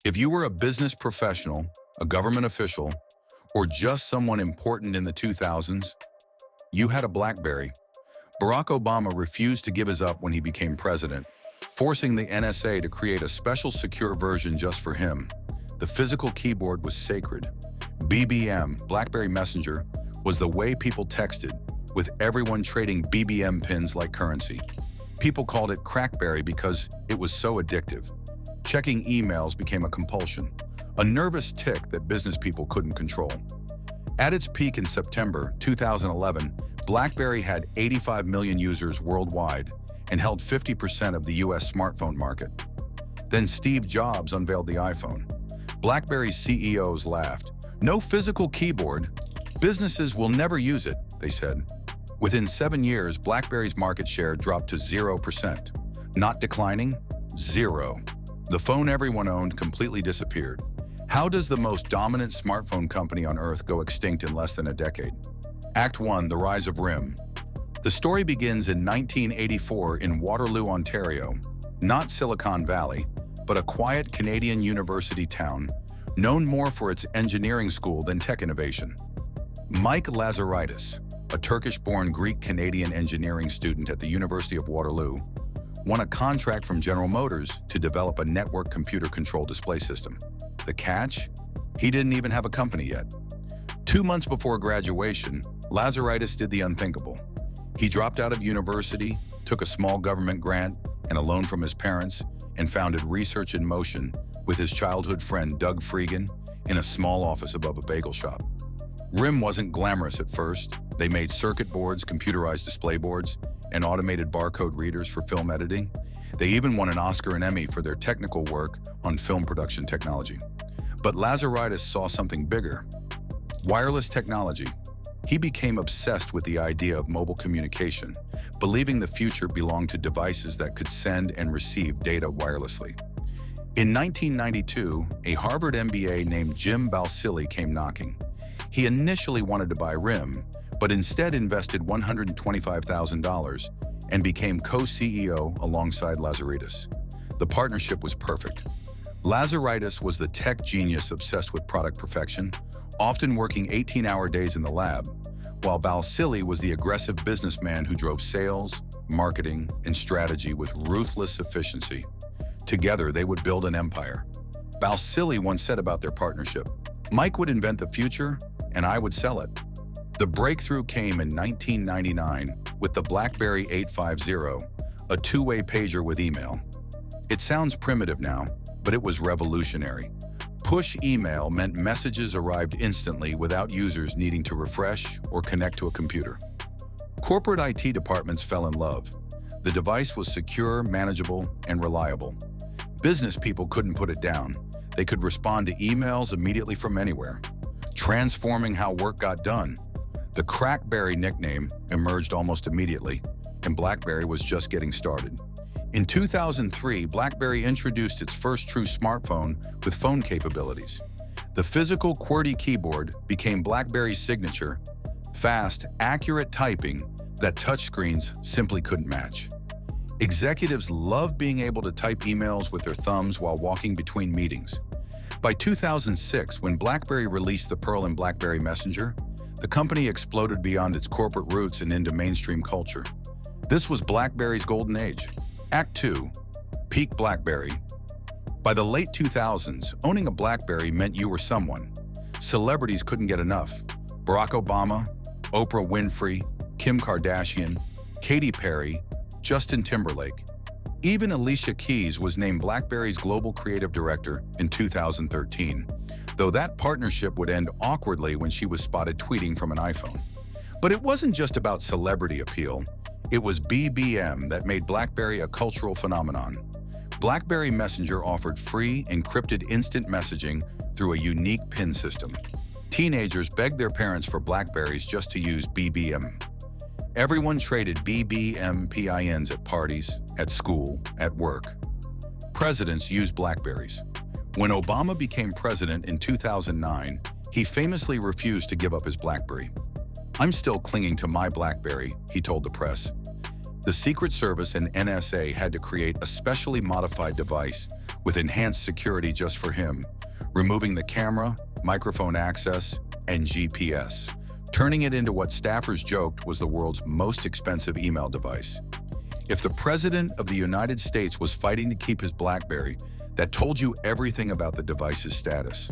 If you were a business professional, a government official, or just someone important in the 2000s, you had a BlackBerry. Barack Obama refused to give his up when he became president, forcing the NSA to create a special secure version just for him. The physical keyboard was sacred. BBM, BlackBerry Messenger, was the way people texted, with everyone trading BBM pins like currency. People called it Crackberry because it was so addictive. Checking emails became a compulsion, a nervous tick that business people couldn't control. At its peak in September 2011, BlackBerry had 85 million users worldwide and held 50% of the US smartphone market. Then Steve Jobs unveiled the iPhone. BlackBerry's CEOs laughed. "No physical keyboard. Businesses will never use it," they said. Within 7 years, BlackBerry's market share dropped to 0%. Not declining, zero. The phone everyone owned completely disappeared. How does the most dominant smartphone company on Earth go extinct in less than a decade? Act 1, The Rise of RIM. The story begins in 1984 in Waterloo, Ontario, not Silicon Valley, but a quiet Canadian university town, known more for its engineering school than tech innovation. Mike Lazaridis, a Turkish-born Greek-Canadian engineering student at the University of Waterloo, won a contract from General Motors to develop a network computer control display system. The catch? He didn't even have a company yet. 2 months before graduation, Lazaridis did the unthinkable. He dropped out of university, took a small government grant and a loan from his parents, and founded Research in Motion with his childhood friend Doug Freegan in a small office above a bagel shop. RIM wasn't glamorous at first. They made circuit boards, computerized display boards, and automated barcode readers for film editing. They even won an Oscar and Emmy for their technical work on film production technology. But Lazaridis saw something bigger: wireless technology. He became obsessed with the idea of mobile communication, believing the future belonged to devices that could send and receive data wirelessly. In 1992, a Harvard MBA named Jim Balsillie came knocking. He initially wanted to buy RIM, but instead invested $125,000 and became co-CEO alongside Lazaridis. The partnership was perfect. Lazaridis was the tech genius obsessed with product perfection, often working 18-hour days in the lab, while Balsillie was the aggressive businessman who drove sales, marketing, and strategy with ruthless efficiency. Together, they would build an empire. Balsillie once said about their partnership, "Mike would invent the future, and I would sell it." The breakthrough came in 1999 with the BlackBerry 850, a two-way pager with email. It sounds primitive now, but it was revolutionary. Push email meant messages arrived instantly without users needing to refresh or connect to a computer. Corporate IT departments fell in love. The device was secure, manageable, and reliable. Business people couldn't put it down. They could respond to emails immediately from anywhere, transforming how work got done. The Crackberry nickname emerged almost immediately, and BlackBerry was just getting started. In 2003, BlackBerry introduced its first true smartphone with phone capabilities. The physical QWERTY keyboard became BlackBerry's signature: fast, accurate typing that touchscreens simply couldn't match. Executives loved being able to type emails with their thumbs while walking between meetings. By 2006, when BlackBerry released the Pearl and BlackBerry Messenger, the company exploded beyond its corporate roots and into mainstream culture. This was BlackBerry's golden age. Act 2, Peak BlackBerry. By the late 2000s, owning a BlackBerry meant you were someone. Celebrities couldn't get enough. Barack Obama, Oprah Winfrey, Kim Kardashian, Katy Perry, Justin Timberlake. Even Alicia Keys was named BlackBerry's global creative director in 2013, though that partnership would end awkwardly when she was spotted tweeting from an iPhone. But it wasn't just about celebrity appeal. It was BBM that made BlackBerry a cultural phenomenon. BlackBerry Messenger offered free, encrypted instant messaging through a unique PIN system. Teenagers begged their parents for BlackBerries just to use BBM. Everyone traded BBM PINs at parties, at school, at work. Presidents used BlackBerries. When Obama became president in 2009, he famously refused to give up his BlackBerry. "I'm still clinging to my BlackBerry," he told the press. The Secret Service and NSA had to create a specially modified device, with enhanced security just for him, removing the camera, microphone access, and GPS, turning it into what staffers joked was the world's most expensive email device. If the President of the United States was fighting to keep his BlackBerry, that told you everything about the device's status.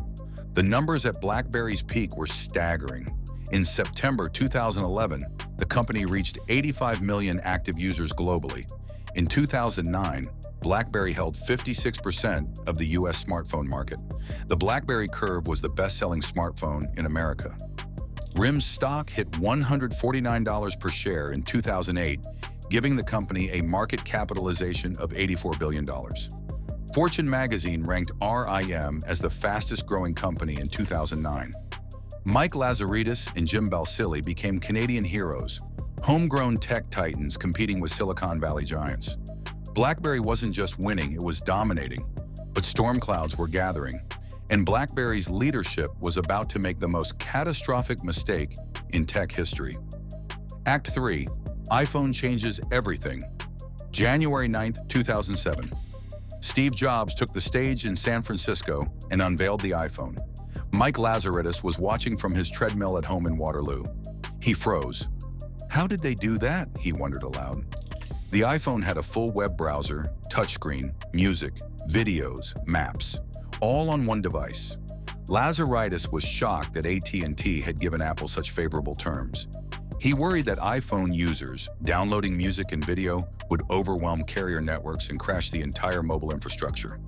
The numbers at BlackBerry's peak were staggering. In September 2011, the company reached 85 million active users globally. In 2009, BlackBerry held 56% of the US smartphone market. The BlackBerry Curve was the best-selling smartphone in America. RIM's stock hit $149 per share in 2008, giving the company a market capitalization of $84 billion. Fortune magazine ranked RIM as the fastest-growing company in 2009. Mike Lazaridis and Jim Balsillie became Canadian heroes, homegrown tech titans competing with Silicon Valley giants. BlackBerry wasn't just winning, it was dominating, but storm clouds were gathering, and BlackBerry's leadership was about to make the most catastrophic mistake in tech history. Act 3. iPhone changes everything. January 9, 2007. Steve Jobs took the stage in San Francisco and unveiled the iPhone. Mike Lazaridis was watching from his treadmill at home in Waterloo. He froze. How did they do that? He wondered aloud. The iPhone had a full web browser, touchscreen, music, videos, maps, all on one device. Lazaridis was shocked that AT&T had given Apple such favorable terms. He worried that iPhone users downloading music and video would overwhelm carrier networks and crash the entire mobile infrastructure.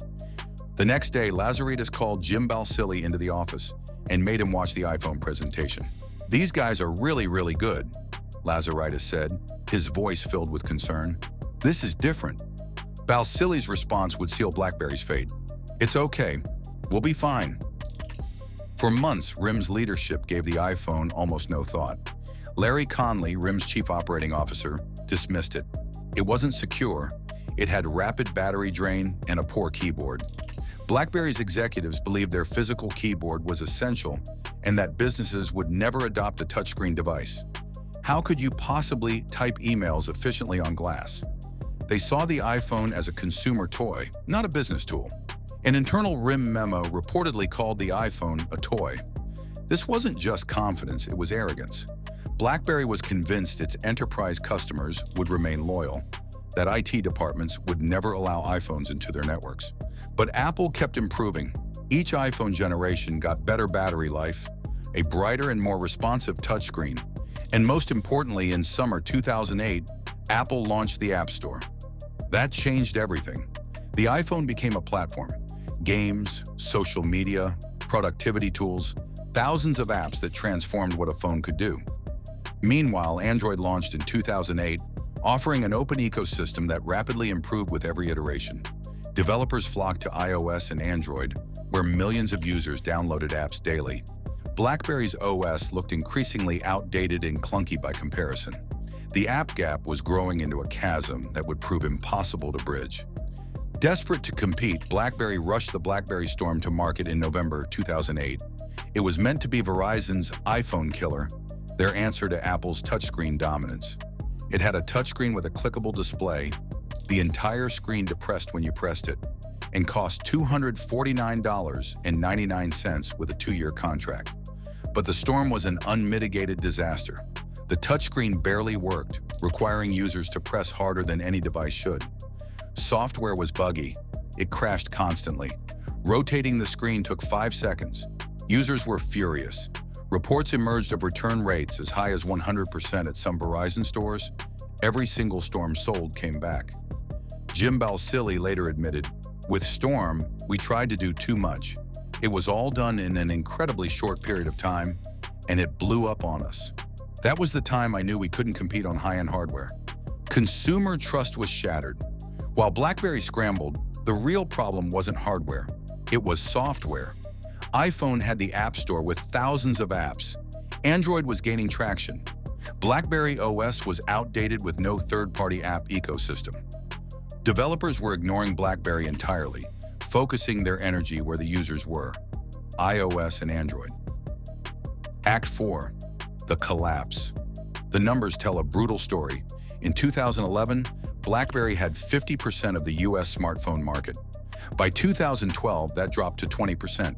The next day, Lazaridis called Jim Balsillie into the office and made him watch the iPhone presentation. "These guys are really good," Lazaridis said, his voice filled with concern. "This is different." Balsillie's response would seal BlackBerry's fate. "It's okay. We'll be fine." For months, RIM's leadership gave the iPhone almost no thought. Larry Conley, RIM's chief operating officer, dismissed it. It wasn't secure. It had rapid battery drain and a poor keyboard. BlackBerry's executives believed their physical keyboard was essential and that businesses would never adopt a touchscreen device. How could you possibly type emails efficiently on glass? They saw the iPhone as a consumer toy, not a business tool. An internal RIM memo reportedly called the iPhone a toy. This wasn't just confidence, it was arrogance. BlackBerry was convinced its enterprise customers would remain loyal, that IT departments would never allow iPhones into their networks. But Apple kept improving. Each iPhone generation got better battery life, a brighter and more responsive touchscreen, and most importantly, in summer 2008, Apple launched the App Store. That changed everything. The iPhone became a platform. Games, social media, productivity tools, thousands of apps that transformed what a phone could do. Meanwhile, Android launched in 2008, offering an open ecosystem that rapidly improved with every iteration. Developers flocked to iOS and Android, where millions of users downloaded apps daily. BlackBerry's OS looked increasingly outdated and clunky by comparison. The app gap was growing into a chasm that would prove impossible to bridge. Desperate to compete, BlackBerry rushed the BlackBerry Storm to market in November 2008. It was meant to be Verizon's iPhone killer, their answer to Apple's touchscreen dominance. It had a touchscreen with a clickable display, the entire screen depressed when you pressed it, and cost $249.99 with a 2-year contract. But the Storm was an unmitigated disaster. The touchscreen barely worked, requiring users to press harder than any device should. Software was buggy. It crashed constantly. Rotating the screen took 5 seconds. Users were furious. Reports emerged of return rates as high as 100% at some Verizon stores. Every single Storm sold came back. Jim Balsillie later admitted, "With Storm, we tried to do too much. It was all done in an incredibly short period of time, and it blew up on us. That was the time I knew we couldn't compete on high-end hardware." Consumer trust was shattered. While BlackBerry scrambled, the real problem wasn't hardware. It was software. iPhone had the App Store with thousands of apps. Android was gaining traction. BlackBerry OS was outdated with no third-party app ecosystem. Developers were ignoring BlackBerry entirely, focusing their energy where the users were, iOS and Android. Act 4. The collapse. The numbers tell a brutal story. In 2011, BlackBerry had 50% of the US smartphone market. By 2012, that dropped to 20%.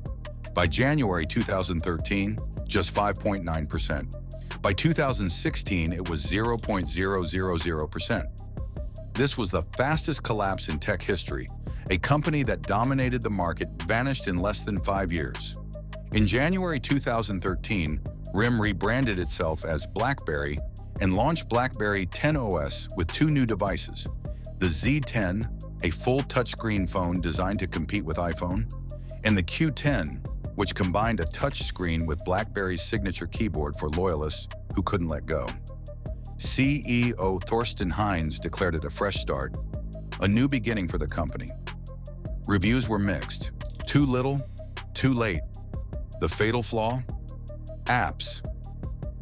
By January 2013, just 5.9%. By 2016, it was 0.000%. This was the fastest collapse in tech history. A company that dominated the market vanished in less than 5 years. In January 2013, RIM rebranded itself as BlackBerry and launched BlackBerry 10 OS with 2 new devices: the Z10, a full touchscreen phone designed to compete with iPhone, and the Q10, which combined a touchscreen with BlackBerry's signature keyboard for loyalists who couldn't let go. CEO Thorsten Heinz declared it a fresh start, a new beginning for the company. Reviews were mixed. Too little, too late. The fatal flaw? Apps.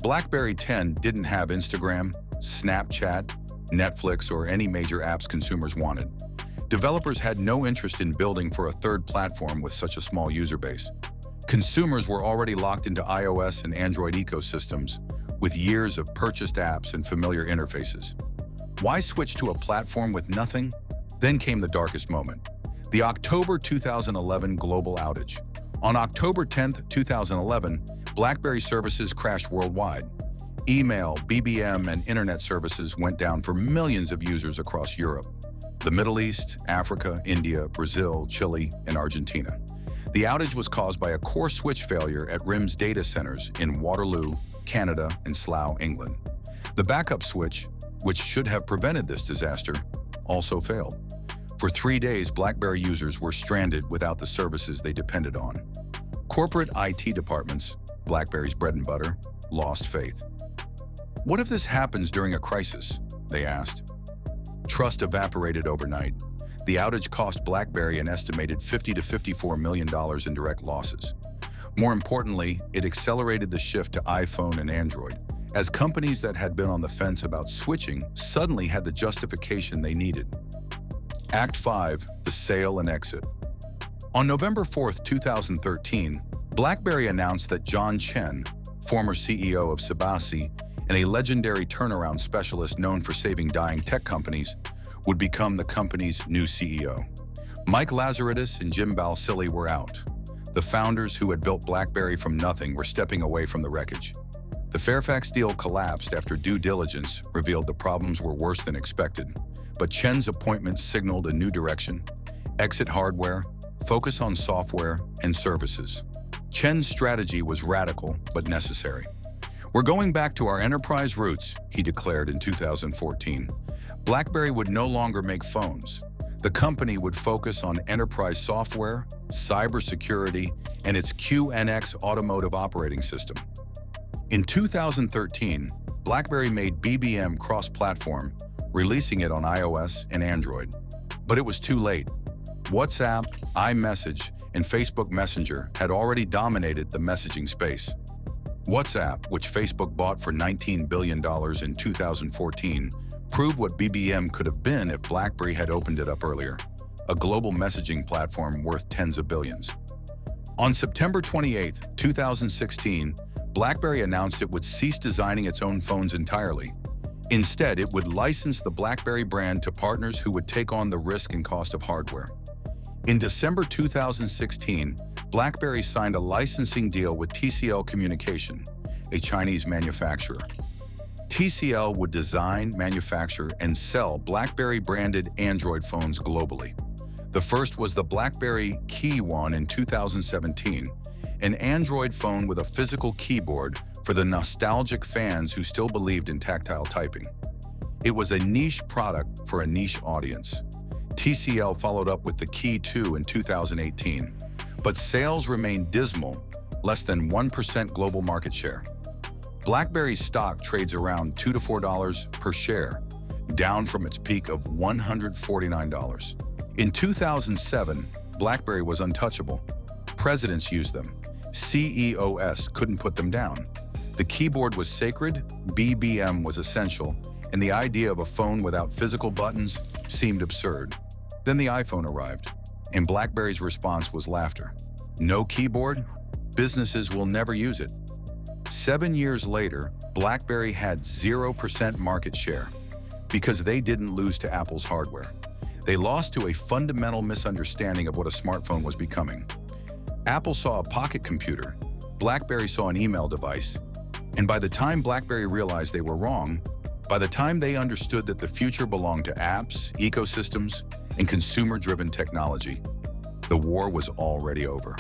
BlackBerry 10 didn't have Instagram, Snapchat, Netflix, or any major apps consumers wanted. Developers had no interest in building for a third platform with such a small user base. Consumers were already locked into iOS and Android ecosystems, with years of purchased apps and familiar interfaces. Why switch to a platform with nothing? Then came the darkest moment: the October 2011 global outage. On October 10, 2011, BlackBerry services crashed worldwide. Email, BBM, and internet services went down for millions of users across Europe, the Middle East, Africa, India, Brazil, Chile, and Argentina. The outage was caused by a core switch failure at RIM's data centers in Waterloo, Canada, and Slough, England. The backup switch, which should have prevented this disaster, also failed. For 3 days, BlackBerry users were stranded without the services they depended on. Corporate IT departments, BlackBerry's bread and butter, lost faith. What if this happens during a crisis? They asked. Trust evaporated overnight. The outage cost BlackBerry an estimated $50 to $54 million in direct losses. More importantly, it accelerated the shift to iPhone and Android, as companies that had been on the fence about switching suddenly had the justification they needed. Act 5, the sale and exit. On November 4, 2013, BlackBerry announced that John Chen, former CEO of Sibasi and a legendary turnaround specialist known for saving dying tech companies, would become the company's new CEO. Mike Lazaridis and Jim Balsillie were out. The founders who had built BlackBerry from nothing were stepping away from the wreckage. The Fairfax deal collapsed after due diligence revealed the problems were worse than expected, but Chen's appointment signaled a new direction: exit hardware, focus on software and services. Chen's strategy was radical but necessary. "We're going back to our enterprise roots," he declared in 2014. BlackBerry would no longer make phones. The company would focus on enterprise software, cybersecurity, and its QNX automotive operating system. In 2013, BlackBerry made BBM cross-platform, releasing it on iOS and Android. But it was too late. WhatsApp, iMessage, and Facebook Messenger had already dominated the messaging space. WhatsApp, which Facebook bought for $19 billion in 2014, proved what BBM could have been if BlackBerry had opened it up earlier: a global messaging platform worth tens of billions. On September 28, 2016, BlackBerry announced it would cease designing its own phones entirely. Instead, it would license the BlackBerry brand to partners who would take on the risk and cost of hardware. In December 2016, BlackBerry signed a licensing deal with TCL Communication, a Chinese manufacturer. TCL would design, manufacture, and sell BlackBerry-branded Android phones globally. The first was the BlackBerry Key One in 2017, an Android phone with a physical keyboard for the nostalgic fans who still believed in tactile typing. It was a niche product for a niche audience. TCL followed up with the Key 2 in 2018, but sales remained dismal, less than 1% global market share. BlackBerry's stock trades around $2 to $4 per share, down from its peak of $149. In 2007, BlackBerry was untouchable. Presidents used them. CEOs couldn't put them down. The keyboard was sacred, BBM was essential, and the idea of a phone without physical buttons seemed absurd. Then the iPhone arrived, and BlackBerry's response was laughter. No keyboard? Businesses will never use it. 7 years later, BlackBerry had 0% market share because they didn't lose to Apple's hardware. They lost to a fundamental misunderstanding of what a smartphone was becoming. Apple saw a pocket computer, BlackBerry saw an email device, and by the time BlackBerry realized they were wrong, by the time they understood that the future belonged to apps, ecosystems, and consumer-driven technology, the war was already over.